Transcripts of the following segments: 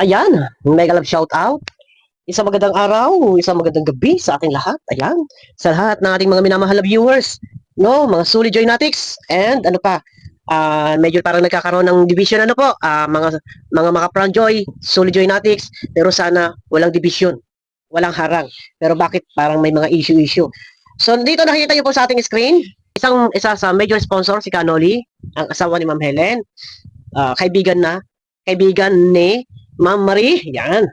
Ayan, mega love shout out. Isang magandang araw, isang magandang gabi sa ating lahat. Ayan, sa lahat ng ating mga minamahal na viewers, no, mga Solid Joynatics, and ano pa, medyo parang nagkakaroon ng division ano po, mga Pranjoy, Solid Joynatics, pero sana walang division, walang harang. Pero bakit parang may mga issue-issue? So dito nakikita niyo po sa ating screen, isa sa major sponsor si Canoli, ang asawa ni Ma'am Helen, kaibigan ni Ma'am Marie, yan.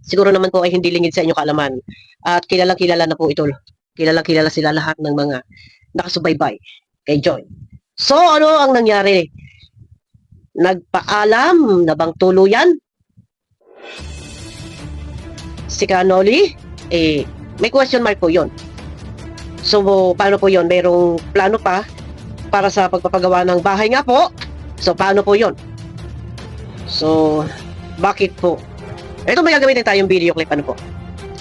Siguro naman po ay hindi lingid sa inyong kaalaman. At kilalang-kilala na po ito. Kilalang-kilala sila lahat ng mga nakasubaybay kay Joy. So, ano ang nangyari? Nagpaalam na bang tuluyan? Si Canoli? May question mark po yon. So, paano po yon? Mayroong plano pa para sa pagpapagawa ng bahay nga po. So, paano po yon? So, bakit po? Ito may gagamitin tayong video clip, ano po?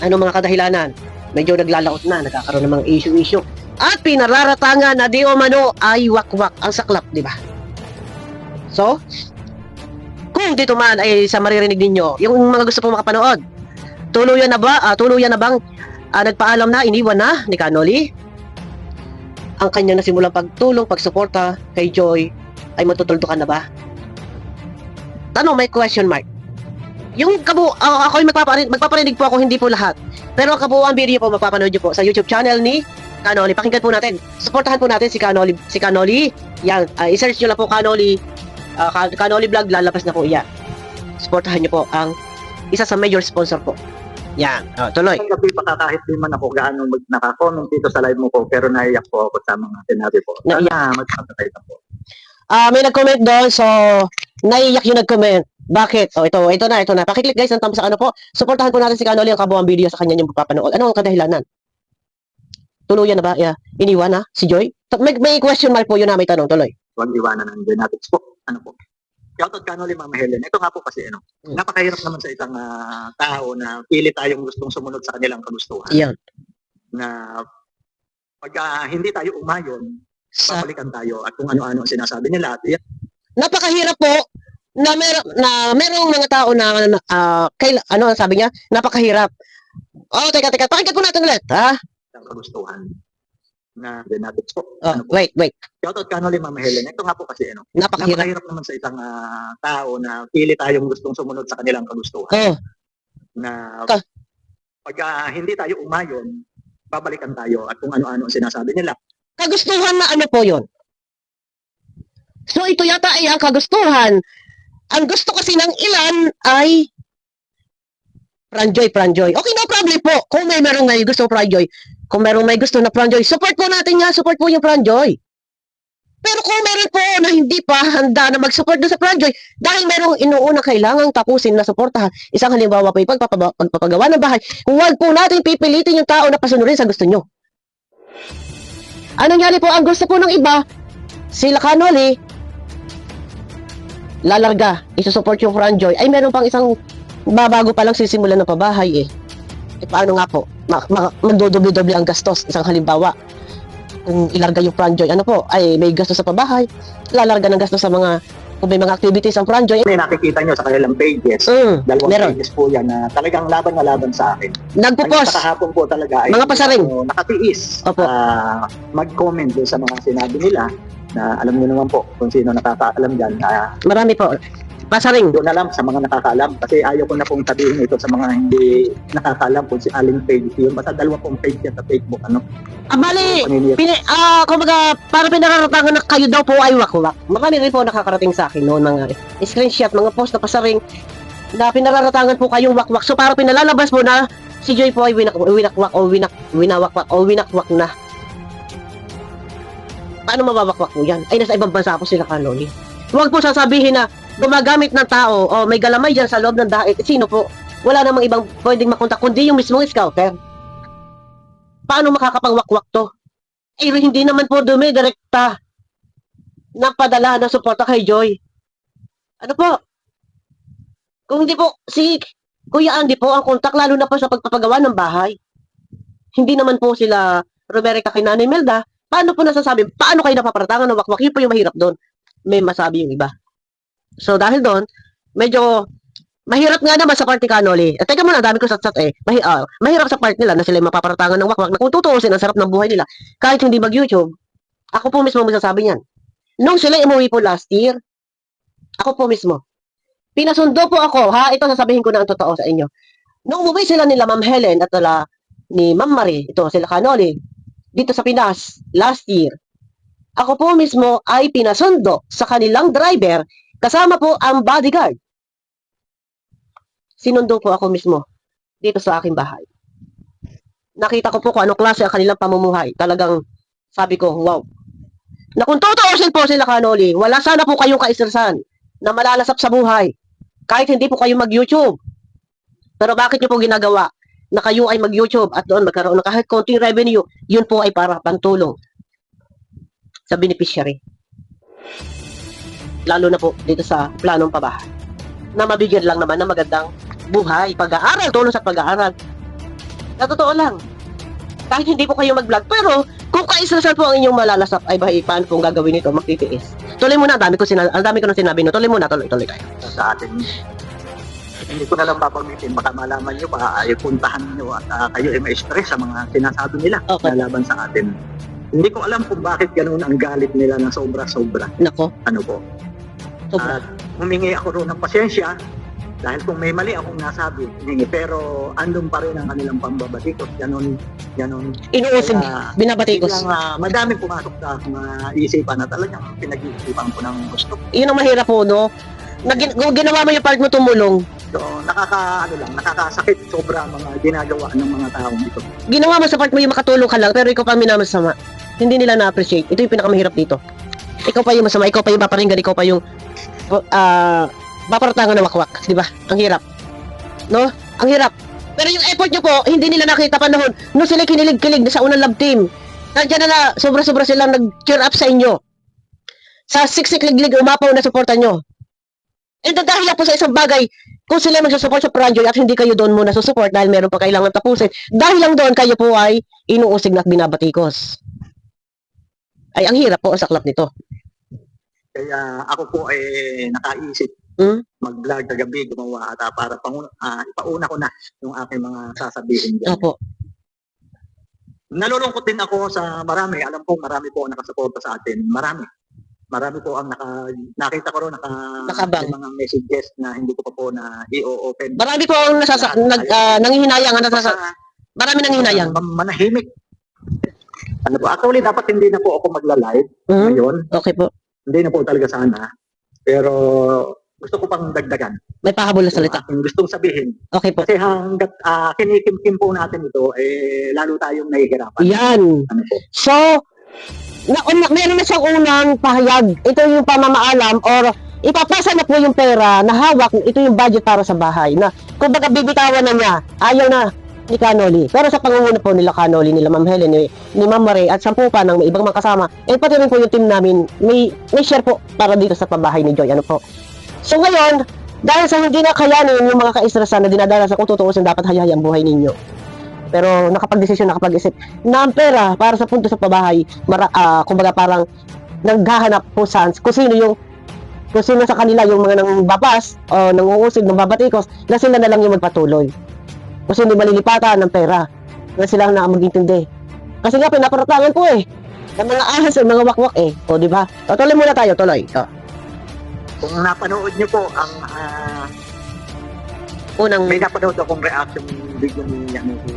Ano mga kadahilanan? Medyo naglalaot na, nagkakaroon ng mga issue-issue. At pinararatangan na di umano ay wakwak ang saklap, di ba? So, kung dito man ay sa maririnig ninyo, yung mga gusto pong makapanood, tuluyan na bang nagpaalam na, iniwan na ni Canoli? Ang kanyang nasimulang pagtulong, pagsuporta kay Joy ay matutuldukan na ba? Tanong, may question mark. Yung ako ay magpaparinig po ako, hindi po lahat. Pero ang kabuuan video po mapapanood nyo po sa YouTube channel ni Canoli. Pakinggan po natin. Suportahan po natin si Canoli. Yan, i-search nyo lang po Canoli Vlog, lalabas na po yan. Suportahan nyo po ang isa sa major sponsor po. Yan, tuloy. Gabi pa kahit di man ako gaano naka-comment dito sa live mo po, pero naiyak po ako sa mga sinabi po. Magpapatay na po. May nag-comment doon, so naiyak yung nag-comment. Bakit? Ito na. Pakiclick guys ng thumbs sa ano po. Suportahan po natin si Canoli, ang kabuuan video sa kanya yung papanood. Ano ang kadahilanan? Tuluyan na ba? Yeah. Iniwan na si Joy? May question mark po yun na may tanong. Tuloy. Huwag iwanan ng Joynatics po. Ano po? Shoutout Canoli, Ma'am Helen. Ito nga po kasi, napakahirap naman sa isang tao na pili tayong gustong sumunod sa kanilang kagustuhan. Yan. Na pag hindi tayo umayon, babalikan tayo at kung ano-ano ang sinasabi nila. At napakahirap po na merong mga tao na ano ang sabi niya? Napakahirap. Teka. Pakinggan po natin ulit, ha? Ang kagustuhan na Joynatics po. Ano po? Wait. Shoutout Canoli, Ma'am Helen. Ito nga po kasi, Napakahirap. napakahirap naman sa isang tao na pili tayong gustong sumunod sa kanilang kagustuhan. Na pag hindi tayo umayon, babalikan tayo at kung ano-ano ang sinasabi nila. Kagustuhan na ano po yun? So ito yata ay ang kagustuhan. Ang gusto kasi ng ilan ay Pranjoy. Okay, no problem po. Kung merong may gusto Pranjoy, kung merong may gusto na Pranjoy, support po natin yan. Support po yung Pranjoy. Pero kung meron po na hindi pa handa na mag-support doon sa Pranjoy, dahil merong inuunang kailangang tapusin na suportahan, isang halimbawa po yung pagpapagawa ng bahay, huwag po natin pipilitin yung tao na pasunurin sa gusto nyo. Anong nangyari po? Ang gusto po ng iba, sila Canoli, lalarga, isusupport yung Pranjoy, ay meron pang isang babago pa lang sisimulan ng pabahay paano nga po? Magdodoble-doble ang gastos. Isang halimbawa, kung ilarga yung Pranjoy, ano po, ay may gastos sa pabahay, lalarga ng gastos sa mga, kung may mga activities ang Pranjoy. May nakikita nyo sa kanilang pages, dalawang pages po yan na talagang laban na laban sa akin. Nagpo-post. Kahapon po talaga ay mga pasaring. Nakatiis. Opo. Mag-comment doon sa mga sinabi nila na alam niyo naman po kung sino nakakaalam dyan. Marami po. Pasaring. Doon alam sa mga nakakaalam kasi ayaw ko na pong sabihin ito sa mga hindi nakakaalam kung si aling page yun. Basta dalawa pong page yan sa Facebook. Bali, kumbaga, para pinakaratangan na kayo daw po ay wakwak. Marami rin po nakakarating sa akin noon, mga screenshot, mga post na pasaring na pinararatangan po kayong wakwak. So, para pinalalabas po na si Joy po ay winakwak o winawakwak o winakwak na. Paano mawawakwak po yan? Ay, nasa ibang bansa po sila Canoli. Huwag po sasabihin na gumagamit ng tao o may galamay dyan sa loob ng daet. Sino po? Wala namang ibang pwedeng makontak kundi yung mismong scouter. Paano makakapangwakwak to? Hindi naman po direkta na padala ng suporta kay Joy. Ano po? Kung hindi po, si Kuya Andy po ang kontak, lalo na po sa pagpapagawa ng bahay. Hindi naman po sila Romerica kay Nanay Melda. Paano po nasasabi? Paano kayo napaparatangan ng wakwak? Yun po yung mahirap doon. May masabi yung iba. So dahil doon, medyo Mahirap nga naman sa party Canoli. Teka muna, dami ko satsat eh. Mahirap sa part nila na sila yung mapaparatangan ng wakwak na kung tutuusin ang sarap ng buhay nila. Kahit hindi mag-YouTube, ako po mismo magsasabi niyan. Nung sila umuwi po last year, ako po mismo. Pinasundo po ako, ha? Ito sasabihin ko na ang totoo sa inyo. Nung umuwi sila nila Ma'am Helen at ni Ma'am Marie, ito sila Canoli, dito sa Pinas, last year, ako po mismo ay pinasundo sa kanilang driver, kasama po ang bodyguard. Sinundo po ako mismo dito sa aking bahay. Nakita ko po kung anong klase ang kanilang pamumuhay. Talagang sabi ko, wow. Na kung tutuusin po sila Canoli, wala sana po kayong kaistresan na malalasap sa buhay. Kahit hindi po kayo mag-YouTube. Pero bakit nyo po ginagawa na kayo ay mag-YouTube at doon magkaroon ng kahit konting revenue, yun po ay para pantulong sa beneficiary. Lalo na po dito sa planong pabahay. Na mabigyan lang naman ng magandang buhay, pag-aaral, tulong sa pag-aaral. Sa totoo lang, kahit hindi po kayo mag-vlog, pero kung kaisrasan po ang inyong malalasap, ay bahay, paano kung gagawin ito, magtitiis. Tuloy muna, ang dami ko na sinabi, no? Tuloy muna, tuloy tayo. Sa atin, hindi ko na lang babanggitin, baka malaman nyo pa, ay puntahan nyo at kayo ay ma-stress sa mga sinasabi nila Okay. na laban sa atin. Hindi ko alam kung bakit ganun ang galit nila na sobra-sobra. Nako, Ano po? sobra. At humingi ako roon ng pasyensya dahil kung may mali akong nasabi, humingi. Pero andun pa rin ang kanilang pambabatikos. Ganun. Inuusig, Kaya, binabatikos. biglang madaming pumasok sa mga isipan na talagang pinag-iisipan ko ng gusto. Yun ang mahirap po, no? Kung ginawa mo yung part mo tumulong, So, nakakasakit sobra mga ginagawa ng mga taong ito. ginawa mo sa part mo yung makatulong ka lang, pero ikaw pa minamasama. Hindi nila na-appreciate. Ito yung pinakamahirap dito. Ikaw pa yung masama, ikaw pa yung paparinggan, ikaw pa yung paparatangan ng wakwak. Di ba? Ang hirap. No? Ang hirap. Pero yung effort nyo po, hindi nila nakita panahon. No, sila kinilig-kilig sa unang love team. Nandiyan na sobra-sobra silang nag-cheer up sa inyo. Sa siksik-liglig, umapaw na suporta nyo. And dahil lang po sa isang bagay, kung sila magsusupport sa Pranjoy at hindi kayo doon muna susupport dahil meron pa kailangan tapusin, dahil lang doon kayo po ay inuusig na at binabatikos. Ay, ang hirap po ang saklap nito. Kaya ako po ay nakaisip mag-vlog kagabi, gumawa at para ipauna ko na yung aking mga sasabihin dyan. Opo. Nalulungkot din ako sa marami. Alam ko marami po ang nakasuporta sa atin. Marami po ang nakita ko ron Nakabang. may mga messages na hindi ko pa po na i-open. Marami po ang nangihinayang. Marami nangihinayang. Manahimik. Ano po? Actually, dapat hindi na po ako magla-live ngayon. Okay po. Hindi na po talaga sana. Pero gusto ko pang dagdagan. May pahabol na salita. Ang gustong sabihin. Okay po. Kasi hanggat kinikim-kim po natin ito, lalo tayong nahihirapan. Yan. Ano po? So, meron na siyang unang pahayag. Ito yung pamamaalam or ipapasa na po yung pera na hawak. Ito yung budget para sa bahay. Na kung baga bibitawan na niya, ayaw na ni Canoli. Pero sa pangunguna po nila Canoli, nila Ma'am Helen, ni Ma'am Marie at 10 pa ng may ibang mga kasama, pati rin po yung team namin, may share po para dito sa pabahay ni Joy. Ano po? So ngayon, dahil sa hindi na kayanin yung mga kaistrasan na dinadala sa kung tutuusin dapat hayahay ang buhay ninyo. Pero nakapag-desisyon, nakapag-isip na ang pera para sa punto sa pabahay, kumbaga parang naghahanap po kung sino sa kanila yung mga nangbabas o nanguusig, nangbabatikos, na sila na lang yung magpatuloy. Kasi hindi malilipatan ng pera. Na sila na magintindi. Kasi nga, pinaparatangan po ng mga ahas, mga wakwak O, di ba? O, tuloy muna tayo, tuloy. O. Kung napanood niyo po ang may napanood akong reaction video ni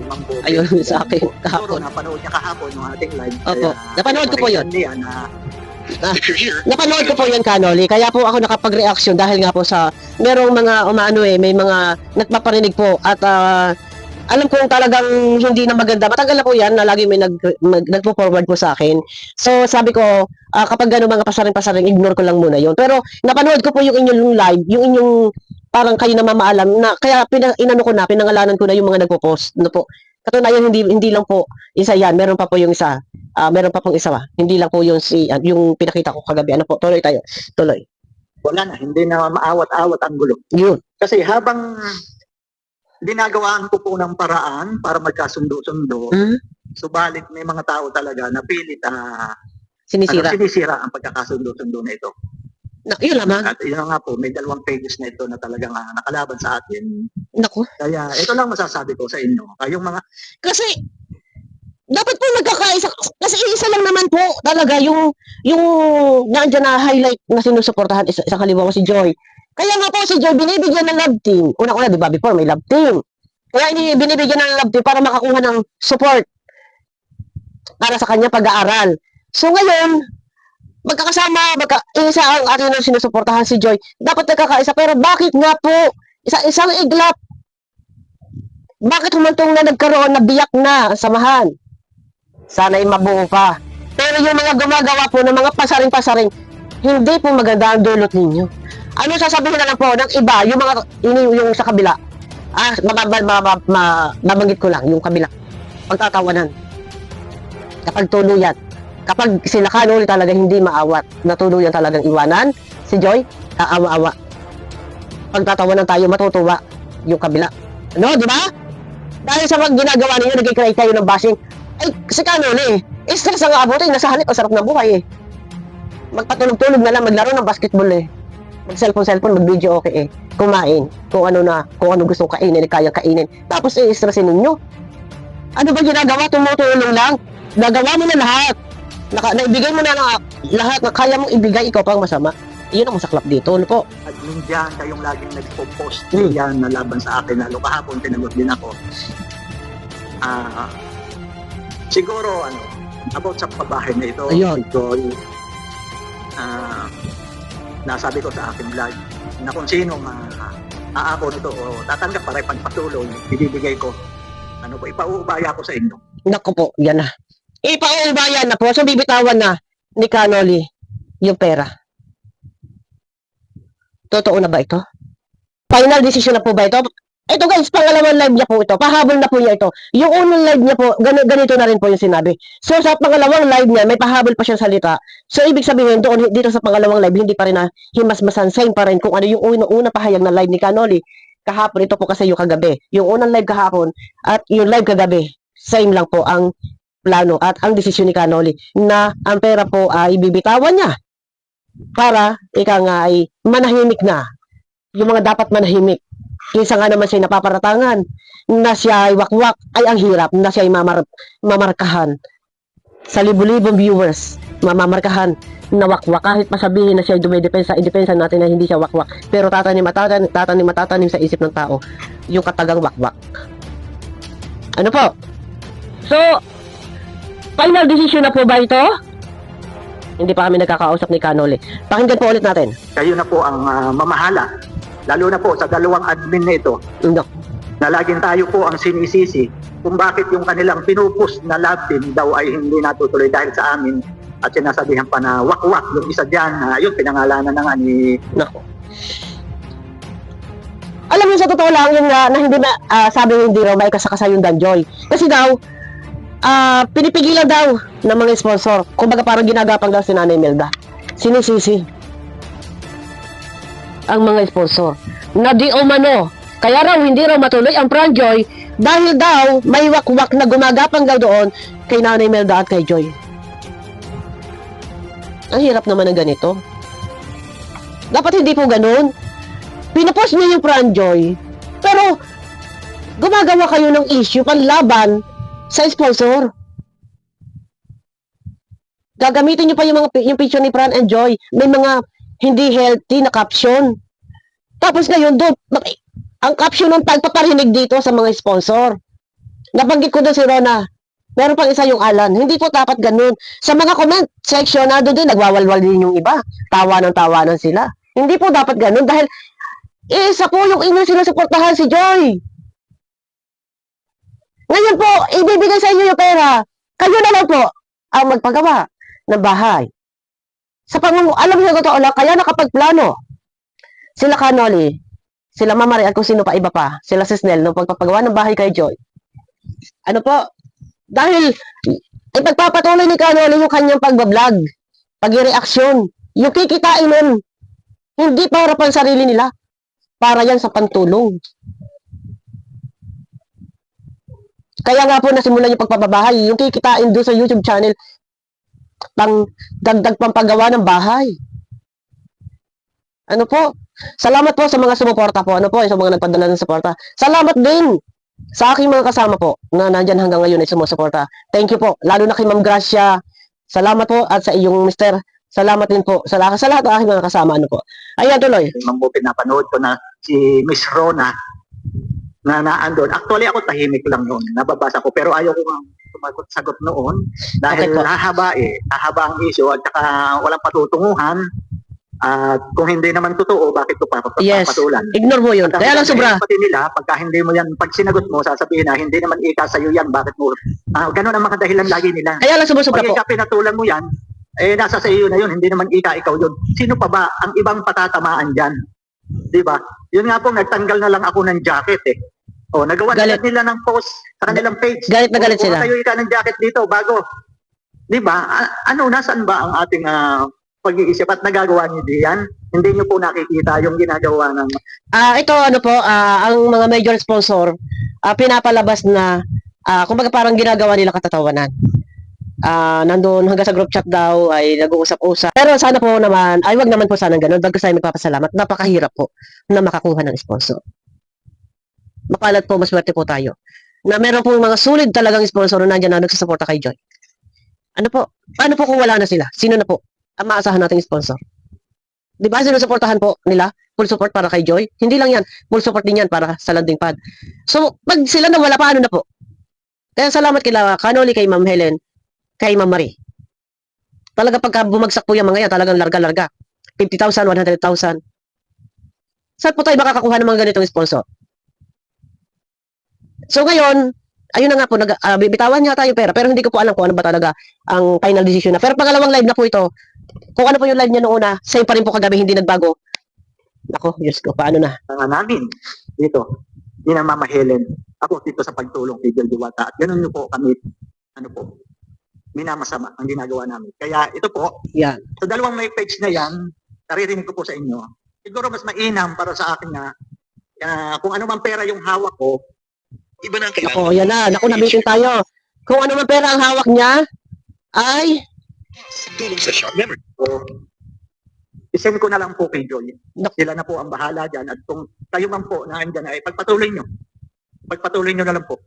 Ma'am Bo. Ayun, sa akin, kahapon. Siguro napanood niya kahapon yung ating live. Opo. Napanood ko po yun. Niya Napanood ko po yun, Canoli. Kaya po ako nakapag-reaction dahil nga po sa merong mga may mga nagpaparinig po at alam kong talagang hindi na maganda. Matagal na po yan na lagi may nagpo-forward po sa akin. So sabi ko, kapag gano'n mga pasaring-pasaring, ignore ko lang muna yon. Pero napanood ko po yung inyong live, yung inyong parang kayo na mamaalam na kaya pinangalanan ko na yung mga nagpo-post. No po. Katunayan hindi lang po isa yan, meron pa po yung isa. Meron pa pong isa. Hindi lang po yung yung pinakita ko kagabi. Ano po? Tuloy tayo. Tuloy. Wala na, hindi na maawat-awat ang gulo. Yun. Kasi habang ginagawaan ko po ng paraan para magkasundo-sundo, subalit may mga tao talaga na pilit Sinisira. sinisira ang pagkakasundo-sundo na ito. Yun lamang. At yun nga po, may 2 pages na ito na talagang nakalaban sa atin. Naku. Kaya ito lang masasabi ko sa inyo. Yung mga Kasi, dapat po nagkakaisa. Kasi isa lang naman po talaga yung nandiyan na highlight na sinusuportahan sa kaliwa ko si Joy. Kaya nga po si Joy binibigyan ng love team. Una-una, di ba, before may love team. Kaya binibigyan ng love team para makakuha ng support para sa kanya pag-aaral. So ngayon, isa ang ating sinusuportahan si Joy. Dapat nagkakaisa, pero bakit nga po isang iglap? Bakit humantong na nagkaroon na biyak na ang samahan? Sana'y mabuo pa. Pero yung mga gumagawa po ng mga pasaring-pasaring, hindi po maganda ang dulot ninyo. Ano sasabihin na lang po ng iba, yung mga yung sa kabila? Mabanggit ko lang yung kabila. Pagtatawanan. Kapag tuluyan. Kapag sila Kanoli talaga hindi maawat, natuluyan talagang iwanan, si Joy, aawa-awa. Pagtatawanan tayo, matutuwa yung kabila. Ano, di ba? Dahil sa mga ginagawa ninyo, nag-create tayo ng bashing. Ay, si Kanoli, stress ang abutin, nasa halip, ang sarap na buhay eh. Magpatulog-tulog na lang, maglaro ng basketball eh. Mag-cellphone, mag-video okay eh. Kumain, kung ano gustong kainin, kayang kainin. Tapos i-stressin ninyo. Ano ba ginagawa? Tumutulong lang. Nagawa mo na lahat. Naibigay mo na lahat na kaya mong ibigay, ikaw pang masama. Iyon ang masaklap dito. Ano po? admin dyan, kayong laging nagpo-post yan na laban sa akin, lalo kahapon tinagot din ako. Siguro, about sa pabahay na ito, Ayun. Joy, nasabi ko sa aking vlog na kung sino aako nito o tatanggap para pagpatuloy, ibibigay ko. Ipauubaya ko sa inyo. Naku po, yan na. Ipauubayan na po. So, bibitawan na ni Kanoli yung pera. Totoo na ba ito? Final decision na po ba ito? Ito guys, pangalawang live niya po ito. Pahabol na po niya ito. Yung unang live niya po, ganito na rin po yung sinabi. So, sa pangalawang live niya, may pahabol pa siyang salita. So, ibig sabihin, dito sa pangalawang live, hindi pa rin na himasmasan, same pa rin kung ano yung unang pahayag na live ni Kanoli. Kahapon, ito po kasi yung kagabi. Yung unang live kahapon at yung live kagabi, same lang po ang plano at ang desisyon ni Kanoli na ang pera po ay bibitawan niya para ika nga ay manahimik na yung mga dapat manahimik. Kaysa nga naman siya napaparatangan na siya ay wakwak, ay ang hirap na siya ay mamarkahan sa libo-libong viewers, mamamarkahan na wakwak kahit masabihin na siya ay dumidepensa, idepensa natin na hindi siya wakwak, pero tatanim sa isip ng tao yung katagang wakwak. Ano po? So, final decision na po ba ito? Hindi pa kami nagkakausap ni Kanoli. Pakinggan po ulit natin. Kayo na po ang mamahala, lalo na po sa dalawang admin na ito, No. na laging tayo po ang sinisisi kung bakit yung kanilang pinupus na love team daw ay hindi natutuloy dahil sa amin, at sinasabihan pa na wakwak yung isa dyan, yun pinangalanan na nga ni... Nako. Alam mo sa totoo lang yung na hindi sabi hindi raw maikasakasa yung Danjoy. Kasi daw pinipigilan daw ng mga sponsor. Kumbaga parang ginagapang daw si Nanay Melda. Sinisisi ang mga sponsor na di umano. Kaya raw hindi raw matuloy ang Franjoy dahil daw may wakwak na gumagapang daw doon kay Nanay Melda at kay Joy. Ang hirap naman ng ganito. Dapat hindi po ganun. Pinapost niyo yung Franjoy, pero gumagawa kayo ng issue panlaban sa sponsor. Gagamitin niyo pa yung picture ni Fran and Joy. May mga hindi healthy na caption. Tapos ngayon doon, ang caption ng pagpaparinig dito sa mga sponsor. Nabanggit ko doon si Rona. Meron pang isa yung Alan. Hindi po dapat ganun. Sa mga comment section, doon din, nagwawalwal din yung iba. Tawanan sila. Hindi po dapat ganun dahil isa po yung inyong sinusuportahan si Joy. Ngayon po, ibibigay sa inyo yung pera. Kayo na lang po ang magpagawa ng bahay. Alam niyo totoo lang, kaya nakapagplano. Sila Kanoli, sila Mamari, at kung sino pa iba pa, sila Sisnel, nung pagpapagawa ng bahay kay Joy. Ano po? Dahil ipagpapatuloy ni Kanoli yung kanyang pagbablog, pag-reaksyon, yung kikitain nun, hindi para pang sarili nila, para yan sa pantulong. Kaya nga po nasimulan yung pagpapabahay, yung kikitain doon sa YouTube channel, pang dagdag pampagawa ng bahay. Ano po? Salamat po sa mga sumuporta po. Ano po, sa mga nagpadala ng suporta. Salamat din sa aking mga kasama po na nandyan hanggang ngayon ay sumusuporta. Thank you po. Lalo na kay Ma'am Gracia. Salamat po at sa iyong mister. Salamat din po sa lahat ng aking mga kasama. Ano po. Ayan, tuloy. Ma'am, pinapanood ko na si Miss Rona na naandun. Actually, ako tahimik lang noon. Nababasa ko. Pero ayaw ko nga sagot noon dahil Okay po. hahaba ang issue at saka walang patutunguhan. At kung hindi naman totoo, bakit ko Yes. papatulan? Ignore mo yun. Kaya lang sobra. Pati nila, pagka hindi mo yan, pag sinagot mo, sasabihin na, hindi naman ika sa'yo yan, bakit mo? Ganun ang mga dahilan lagi nila. Kaya lang sobra Pag po. ika pinatulan mo yan, nasa sa iyo na yun, hindi naman ikaw yun. Sino pa ba ang ibang patatamaan dyan? Di ba? Yun nga po, nagtanggal na lang ako ng jacket eh. Nagawa Galit. nila ng post sa kanilang page. Galit na galit sila. Kayo ika ng jacket dito, bago. Di ba? Nasaan ba ang ating pag-iisip at nagagawa niyo diyan? Hindi niyo po nakikita yung ginagawa ng... Ito ano po, ang mga major sponsor, pinapalabas na, kumbaga parang ginagawa nila katatawanan. Nandun hanggang sa group chat daw ay nag-uusap-usap. Pero sana po naman, ay wag naman po sana ganun. Bagkus tayo magpapasalamat. Napakahirap po na makakuha ng sponsor. Mapalad po, maswerte po tayo. Na meron po mga sulit talagang sponsor na nandiyan na nagsusuporta kay Joy. Ano po? Paano po kung wala na sila? Sino na po ang maasahan nating sponsor? Di ba sinusuportahan po nila? Full support para kay Joy? Hindi lang yan. Full support din yan para sa landing pad. So, pag sila na wala, paano na po? Kaya salamat kila Kanoli, kay Ma'am Helen, kay Ma'am Marie. Talaga pagka bumagsak po yung mga yan, talagang larga-larga. 50,000, 100,000. Saan po tayo makakakuha ng mga ganitong sponsor? So ngayon, ayun na nga po, bibitawan niya tayo pera, pero hindi ko po alam kung ano ba talaga ang final decision na. Pero pangalawang live na po ito, kung ano po yung live niya noong una, same pa rin po kagabi, hindi nagbago. Ako, Diyos ko, paano na? namin dito, ni na Mama Helen, ako dito sa pagtulong kay Joy Diwata. At ganun nyo po kami, minamasama ang ginagawa namin. Kaya ito po, Yan. sa dalawang may page na yan, naririnig ko po sa inyo, siguro mas mainam para sa akin na kung ano man pera yung hawak ko, iba na ang kailangan. Ako, yan na. Naku, nabitin tayo. Kung ano man pera ang hawak niya, ay, Tulong sa shop memory. I-send ko na lang po kay Joy. Naku. Sila na po ang bahala dyan. At kung kayo man po na andyan ay pagpatuloy nyo. Pagpatuloy nyo na lang po.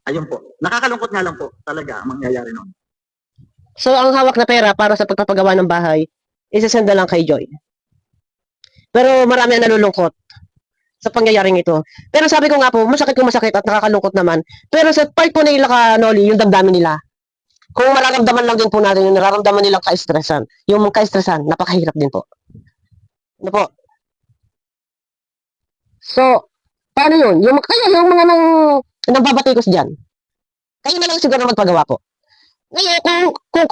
Ayun po. Nakakalungkot nga lang po talaga ang mangyayari noon. so ang hawak na pera para sa pagpapagawa ng bahay, isasend na lang kay Joy. Pero marami ang nalulungkot sa pangyayaring ito. Pero sabi ko nga po, masakit kung masakit at nakakalungkot naman. Pero sa part po nila Noli, yung damdamin nila, kung mararamdaman lang din po natin yung nararamdaman nilang ka-stressan, yung ka-stressan, napakahirap din po. Ano po? So, paano yun? Kaya yung mga nagbabatikos dyan, kayo na lang siguro magpagawa po. Ngayon, kung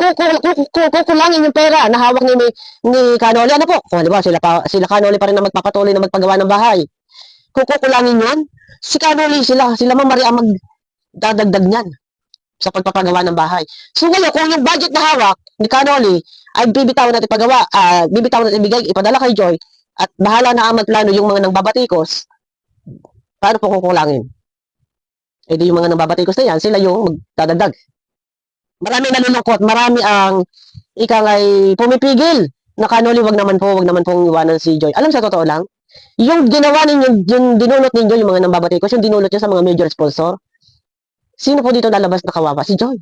kulangin yung pera na hawak ni Kanoli, ano po? Kung halimbawa, sila Kanoli pa rin na magpapatuloy na magpagawa ng bahay. Kung kukulangin yun, si Kanoli, sila Ma'am Maria ang magdadagdag niyan sa pagpapagawa ng bahay. So ngayon, kung yung budget na hawak ni Kanoli ay bibitawan natin bibitawan natin ibigay, ipadala kay Joy, at bahala na ang magplano yung mga nangbabatikos, paano po kukulangin? Eh di yung mga nangbabatikos na yan, sila yung magdadagdag. Marami nalulungkot, marami ang ay pumipigil na Kanoli, wag naman pong iwanan si Joy. Alam sa totoo lang, yung ginawa ninyo, yung dinulot ninyo, yung mga nambabatikos, yung dinulot nyo sa mga major sponsor, sino po dito lalabas na kawawa? Si Joy.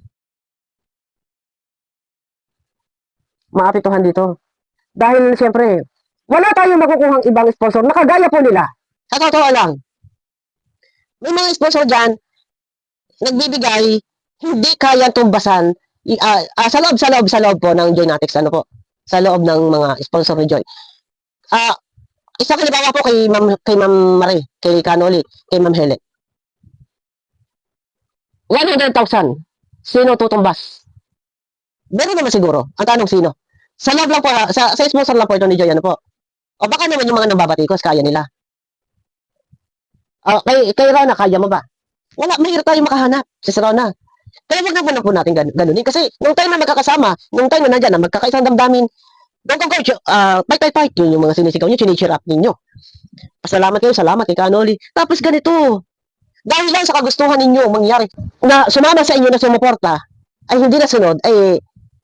Maapektuhan dito. Dahil siyempre, wala tayong makukuhang ibang sponsor na kagaya po nila. Sa totoo lang. May mga sponsor dyan, nagbibigay, hindi kaya tumbasan, sa loob po ng Joynatics, ano po, sa loob ng mga sponsor ni Joy. Isa halimbawa po kay Ma'am Marie, kay Kanoli, kay Ma'am Helen. 100,000. Sino tutumbas? Meron naman siguro. Ang tanong sino? Sa loob lang po, sa sponsor lang po ito ni Joy, ano po. O baka naman yung mga nambabatikos, kaya nila. Kay Rona, kaya mo ba? Wala, mahirap tayo makahanap. Si Rona. Kaya wag naman po natin ganunin. Kasi nung time na magkakasama, nung time na nandyan na magkakaisang damdamin, don't go, fight. Yun yung mga sinisigaw nyo, chinicheer up ninyo. Pasalamat kayo, salamat kay Kanoli. Tapos ganito, dahil lang sa kagustuhan ninyo mangyari, na sumama sa inyo na sumuporta, ay hindi nasunod, ay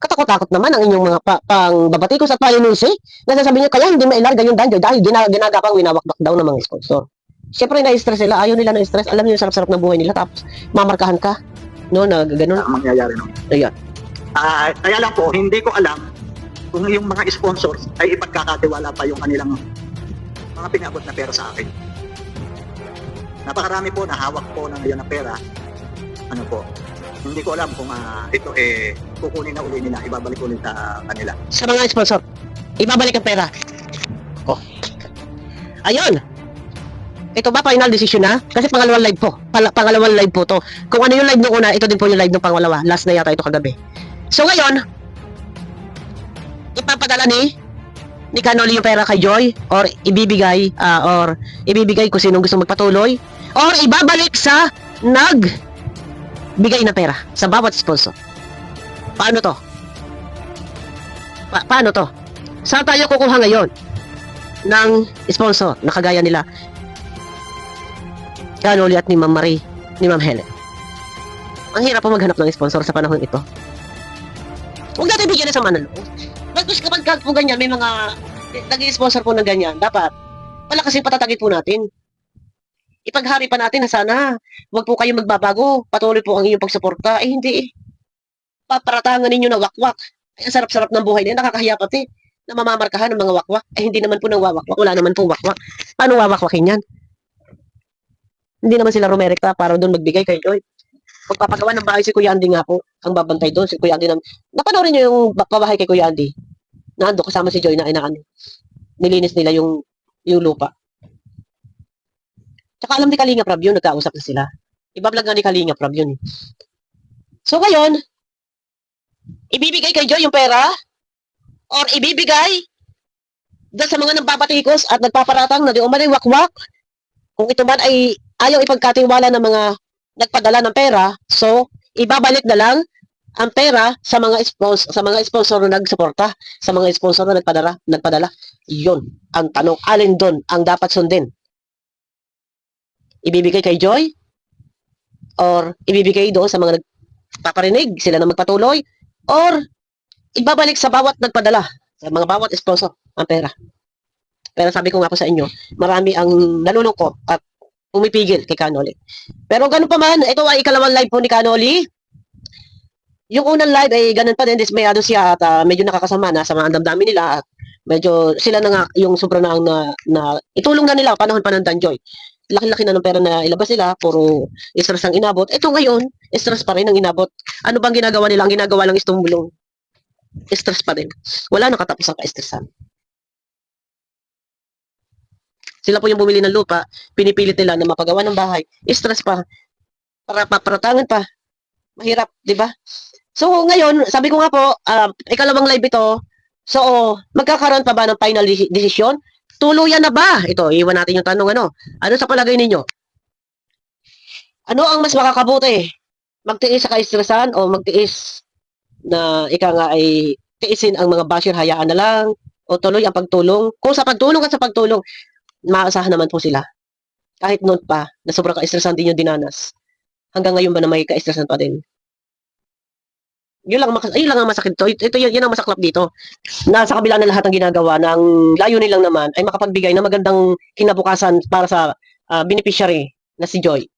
Katakot-takot naman ang inyong mga pangbabatikos at palinisi. Nasasabi niyo kaya hindi mailarga yung Danjoy dahil ginagapang winawakbak daw ng mga sponsor. Siyempre na-stress sila, ayaw nila na-stress. Alam niyo yung sarap-sarap ng buhay nila tapos mamarkahan ka. No, na ganun. Ang mangyayari nun. Ayan. Kaya lang po, hindi ko alam kung yung mga sponsors ay ipagkakatiwala pa yung kanilang mga pinabot na pera sa akin. Napakarami po na hawak po ng ngayon na pera. Ano po, hindi ko alam kung ito kukunin na uli nila, ibabalik ulit sa kanila. Sa mga sponsor, ibabalik ang pera. Oh. Ayun. Ito ba final decision na? Kasi pangalawang live po. Pangalawang live po to. Kung ano yung live nung una, ito din po yung live ng pangalawa. Last na yata ito kagabi. So ngayon, ipapadala ni Canoli yung pera kay Joy or ibibigay kung sinong gusto magpatuloy or ibabalik sa bigay na pera sa bawat sponsor. Paano to? Paano to? Saan tayo kukuha ngayon ng sponsor na kagaya nila Canoli at ni Ma'am Marie, ni Ma'am Helen? Ang hirap po maghanap ng sponsor sa panahon ito. Huwag natin bigyan na sa manalo. Kapag po ganyan, may mga nag-sponsor po ng ganyan, dapat palakasin patatagin po natin. Ipaghari pa natin na sana huwag po kayo magbabago, patuloy po ang inyong pagsuporta. Hindi. Paparatangan ninyo na wakwak. Ay, ang sarap-sarap ng buhay na nakakahiya pati na mamamarkahan ng mga wakwak. Ay, hindi naman po ng wawakwak. Wala naman po wakwak. Paano wawakwakin yan? Hindi naman sila rumerikta para doon magbigay kay Joy. Pagpapagawa ng bahay si Kuya Andy nga po, ang babantay doon, si Kuya Andy napanoorin niyo yung bahay kay Kuya Andy. Nando kasama si Joy na nilinis nila yung lupa. Tsaka alam ni Kalinga Prab yun, nagkausap na sila. Ibablog nga ni Kalinga Prab yun. So ngayon, ibibigay kay Joy yung pera or ibibigay doon sa mga nagbabatikos at nagpaparatang na di umanay wakwak. Kung ito man ay ayaw ipagkatiwala ng mga nagpadala ng pera, so ibabalik na lang ang pera sa mga sponsor na nagsuporta, sa mga sponsor na nagpadala. Yun ang tanong, alin doon ang dapat sundin? Ibibigay kay Joy or ibibigay doon sa mga nagpaparinig, sila na magpatuloy, or ibabalik sa bawat nagpadala, sa mga bawat sponsor ang pera. Pero sabi ko nga po sa inyo, marami ang nalulungkot at pumipigil kay Canoli. Pero ganun pa man, ito ay ikalawang live po ni Canoli. Yung unang live ay ganun pa din, dismayado siya at medyo nakakasama na sa mga damdamin nila at medyo sila na nga yung sobra na itulong na nila panahon pa ng Danjoy. Laki-laki na ng pera na ilabas nila, puro stress ang inabot. Ito ngayon, stress pa rin ang inabot. Ano bang ginagawa nila? Ang ginagawa lang is tumulong. Stress pa rin. Wala nang katapos ang ka-stressan. Sila po yung bumili ng lupa, pinipilit nila na mapagawa ng bahay, stress pa, para paparatangan pa. Mahirap, di ba? So ngayon, sabi ko nga po, ikalawang live ito, so magkakaroon pa ba ng final decision? Tuluyan na ba? Ito, iwan natin yung tanong ano sa palagay ninyo? Ano ang mas makakabuti? Magtiis sa ka-stressan o magtiis na ika nga ay tiisin ang mga basher, hayaan na lang o tuloy ang pagtulong? Kung sa pagtulong at sa pagtulong, maasahan naman po sila. Kahit noon pa, na sobrang ka-stressan din yung dinanas. Hanggang ngayon ba na may ka-stressan pa din? Yun lang ang masakit to. Ito yun ang masaklap dito. Na sa kabila ng lahat ng ginagawa, ng layunin lang naman, ay makapagbigay ng magandang kinabukasan para sa beneficiary na si Joy.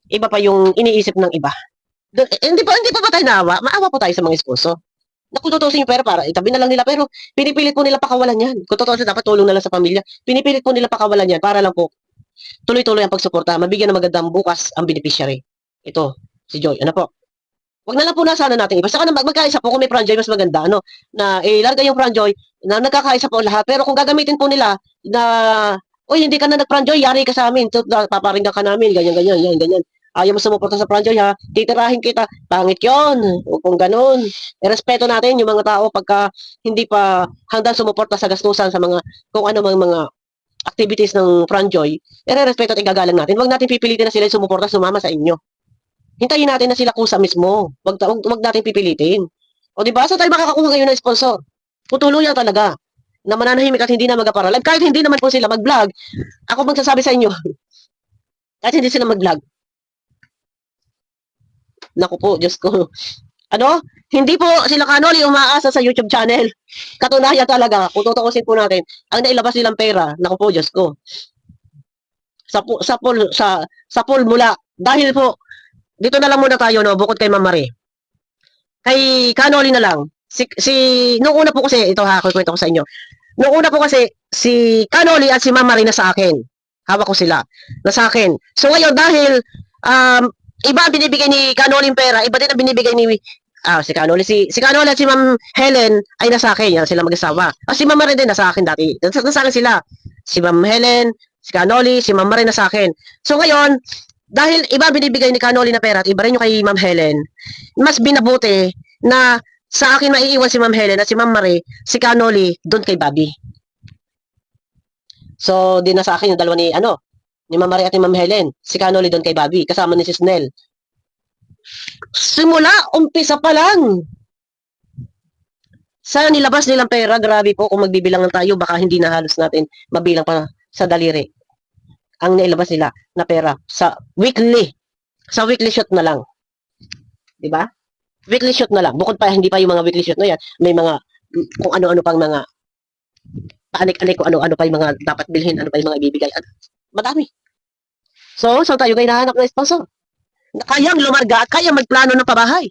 Iba pa yung iniisip ng iba. Hindi pa ba tayo naawa? Maawa po tayo sa mga sponsor. Kung tutusin yung pera para itabi na lang nila, pero pinipilit po nila pakawalan yan. Kung tutusin, dapat tulong na lang sa pamilya. Pinipilit po nila pakawalan yan para lang po tuloy-tuloy ang pagsuporta, mabigyan ng magandang bukas ang beneficiary. Ito, si Joy. Ano po? Wag na lang po na sana natin iba. Saka na magkaisa po kung may franchise mas maganda, na ilarga yung franchise na nagkakaisa po lahat. Pero kung gagamitin po nila na, oy, hindi ka na nag-franchise, yari ka sa amin, paparinggan ka namin, ganyan. Ayaw mo sumuporta sa franchise ha, titirahin kita, pangit yon. O kung ganun, respeto natin yung mga tao pagka hindi pa handang sumuporta sa gastusan sa mga, kung ano mga activities ng franchise, respeto at igagalang natin. Huwag natin pipilitin na sila sumuporta, sumama sa inyo. Hintayin natin na sila kusa mismo. Huwag natin pipilitin. O di ba? Sa tayo makakakuha ngayon ng sponsor? Tutuluyan talaga na mananahimik at hindi na mag-aparalive. Kahit hindi naman po sila mag-vlog, ako magsasabi sa inyo, kahit hindi sila mag-vlog, naku po, Diyos ko, Ano? Hindi po sila Canoli umaasa sa YouTube channel. Katunayan talaga, kung tutuusin po natin, ang nailabas nilang pera, naku po, Diyos ko, sa pool mula. Dahil po, dito na lang muna tayo, no, bukod kay Ma'am Marie. Kay Canoli na lang. Nung una po kasi, ito ha, kukwento ko sa inyo. Nung una po kasi, si Canoli at si Ma'am Marie na sa akin. Hawak ko sila. Na sa akin. So ngayon, dahil, iba ang binibigay ni Canoli yung pera, iba din ang binibigay ni si Canoli, si Canoli at si Ma'am Helen ay nasa akin, yan sila mag-asawa. Si Ma'am Marie din nasa akin dati. Nasa akin sila. Si Ma'am Helen, si Canoli, si Ma'am Marie nasa akin. So ngayon, dahil iba binibigay ni Canoli na pera at iba rin yung kay Ma'am Helen, mas binabuti na sa akin maiiwan si Ma'am Helen at si Ma'am Marie, si Canoli doon kay Bobby. So, din na sa akin yung dalawa ni Ma'am Marie at ni Ma'am Helen, si Canoli doon kay Bobby, kasama ni Sis Nel. Simula, umpisa pa lang. Sa nilabas nilang pera, grabe po, kung magbibilangan tayo, baka hindi na halos natin mabilang pa sa daliri. Ang nailabas nila na pera sa weekly shoot na lang. 'Di ba? Weekly shoot na lang. Bukod pa hindi pa yung mga weekly shoot na yan, may mga kung ano-ano pang mga paanik-anik kung ano-ano pa yung mga dapat bilhin, ano pa yung mga ibibigay. Madami. So, saan tayo hinahanap ng sponsor? Na kayang lumarga at kayang magplano ng pabahay.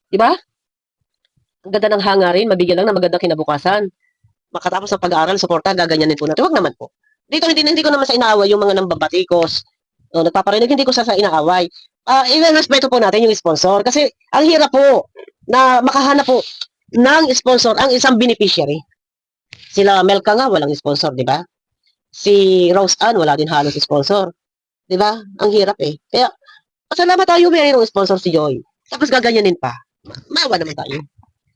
'Di ba? Ang ganda ng hangarin, mabigyan lang ng magandang kinabukasan. Makatapos ng pag-aaral, suporta, gaganyanin po natin. Huwag naman po. Dito, hindi ko naman sa inaaway yung mga nambabatikos. Nagpaparinig, hindi ko sa inaaway. Irespeto po natin yung sponsor. Kasi, ang hirap po na makahanap po ng sponsor ang isang beneficiary. Sila Melka nga, walang sponsor, di ba? Si Rose Ann, wala din halos sponsor. Di ba? Ang hirap eh. Kaya, salamat tayo, mayroong sponsor si Joy. Tapos gaganyanin pa. Maawa naman tayo.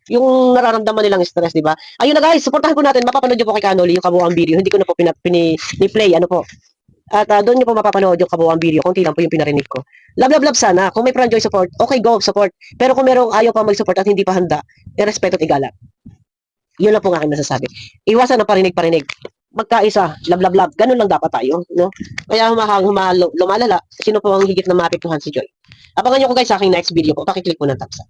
Yung nararamdaman nilang stress, di ba? Ayun na guys, suportahan po natin. Mapapanood nyo po kay Canoli yung kabuuang video. Hindi ko na po pini-play, ano po. At doon nyo po mapapanood yung kabuuang video. Kunti lang po yung pinarinig ko. Love sana. Kung may Franjoy support, okay, go, support. Pero kung merong ayaw pa mag-support at hindi pa handa, irespeto at igala. Yun lang po ang aking masasabi. Iwasan ang parinig-parinig. Magkaisa, love. Ganun lang dapat tayo, no? Kaya lumalala, sino po ang higit na maapektuhan si Joy? Abangan nyo ko guys sa aking next video po. Pakiclick po ng thumbs up.